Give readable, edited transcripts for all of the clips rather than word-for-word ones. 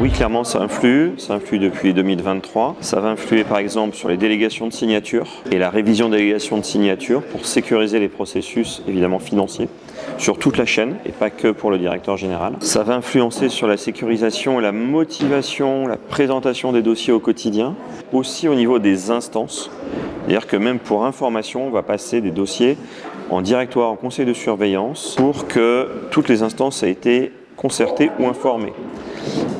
Oui, clairement, ça influe depuis 2023. Ça va influer par exemple sur les délégations de signature et la révision des délégations de signature pour sécuriser les processus évidemment financiers sur toute la chaîne et pas que pour le directeur général. Ça va influencer sur la sécurisation et la motivation, la présentation des dossiers au quotidien, aussi au niveau des instances. C'est-à-dire que même pour information, on va passer des dossiers en directoire, en conseil de surveillance pour que toutes les instances aient été concertées ou informées.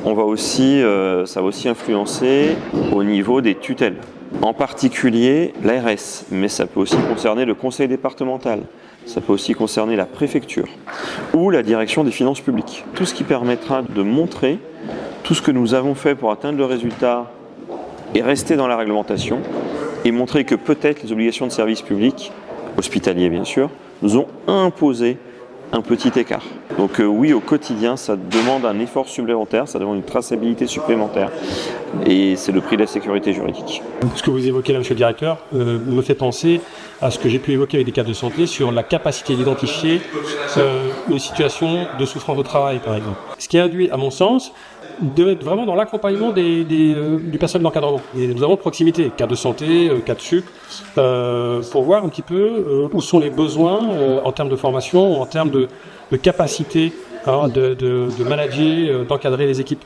Ça va aussi influencer au niveau des tutelles, en particulier l'ARS, mais ça peut aussi concerner le conseil départemental, ça peut aussi concerner la préfecture ou la direction des finances publiques. Tout ce qui permettra de montrer tout ce que nous avons fait pour atteindre le résultat et rester dans la réglementation et montrer que peut-être les obligations de service public, hospitalier bien sûr, nous ont imposé un petit écart. Donc oui, au quotidien, ça demande un effort supplémentaire, ça demande une traçabilité supplémentaire et c'est le prix de la sécurité juridique. Ce que vous évoquez là, monsieur le directeur, me fait penser à ce que j'ai pu évoquer avec des cadres de santé sur la capacité d'identifier une situation de souffrance au travail, par exemple. Ce qui induit, à mon sens, d'être vraiment dans l'accompagnement du personnel d'encadrement. Et nous avons proximité, cas de santé, cas de sucre, pour voir un petit peu où sont les besoins en termes de formation, en termes de capacité de manager, d'encadrer les équipes.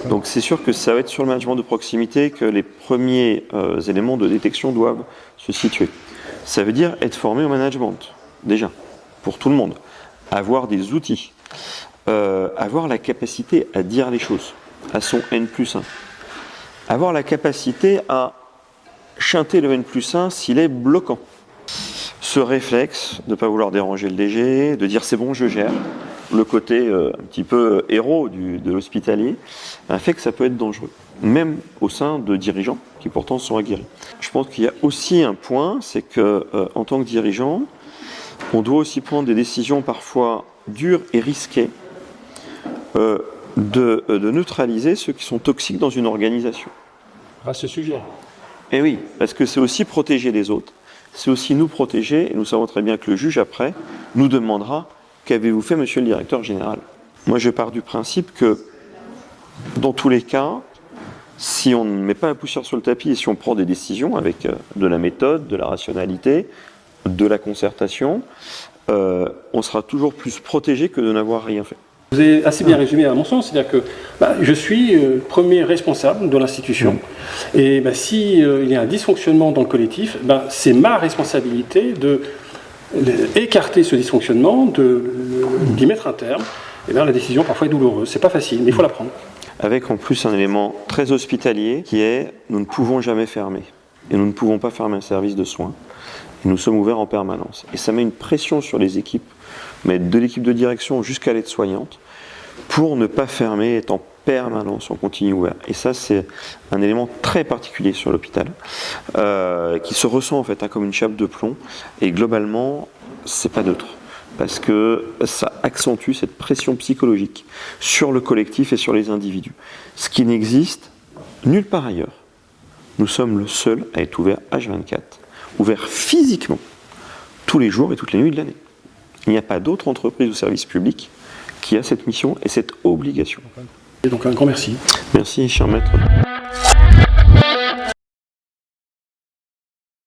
Donc c'est sûr que ça va être sur le management de proximité que les premiers éléments de détection doivent se situer. Ça veut dire être formé au management, déjà, pour tout le monde. Avoir des outils. Avoir la capacité à dire les choses à son N+1. Avoir la capacité à chanter le N+1 s'il est bloquant. Ce réflexe de ne pas vouloir déranger le DG, de dire c'est bon, je gère, le côté un petit peu héros de l'hospitalier, fait que ça peut être dangereux, même au sein de dirigeants qui pourtant sont aguerris. Je pense qu'il y a aussi un point, c'est que en tant que dirigeant, on doit aussi prendre des décisions parfois dures et risquées, de neutraliser ceux qui sont toxiques dans une organisation. À ce sujet. Et oui, parce que c'est aussi protéger les autres, c'est aussi nous protéger, et nous savons très bien que le juge, après, nous demandera « Qu'avez-vous fait, monsieur le directeur général ?» Moi, je pars du principe que, dans tous les cas, si on ne met pas la poussière sur le tapis et si on prend des décisions avec de la méthode, de la rationalité, de la concertation, on sera toujours plus protégé que de n'avoir rien fait. Vous avez assez bien résumé à mon sens, c'est-à-dire que je suis premier responsable de l'institution et si il y a un dysfonctionnement dans le collectif, c'est ma responsabilité d'écarter ce dysfonctionnement, d'y mettre un terme. Et la décision parfois est douloureuse, c'est pas facile, mais il faut la prendre. Avec en plus un élément très hospitalier qui est nous ne pouvons jamais fermer et nous ne pouvons pas fermer un service de soins. Et nous sommes ouverts en permanence. Et ça met une pression sur les équipes, mais de l'équipe de direction jusqu'à l'aide-soignante, pour ne pas fermer, être en permanence, on continue ouvert. Et ça, c'est un élément très particulier sur l'hôpital, qui se ressent en fait comme une chape de plomb. Et globalement, c'est pas neutre, parce que ça accentue cette pression psychologique sur le collectif et sur les individus. Ce qui n'existe nulle part ailleurs. Nous sommes le seul à être ouvert H24. Ouvert physiquement, tous les jours et toutes les nuits de l'année. Il n'y a pas d'autre entreprise ou service public qui a cette mission et cette obligation. Et donc un grand merci. Merci, cher maître.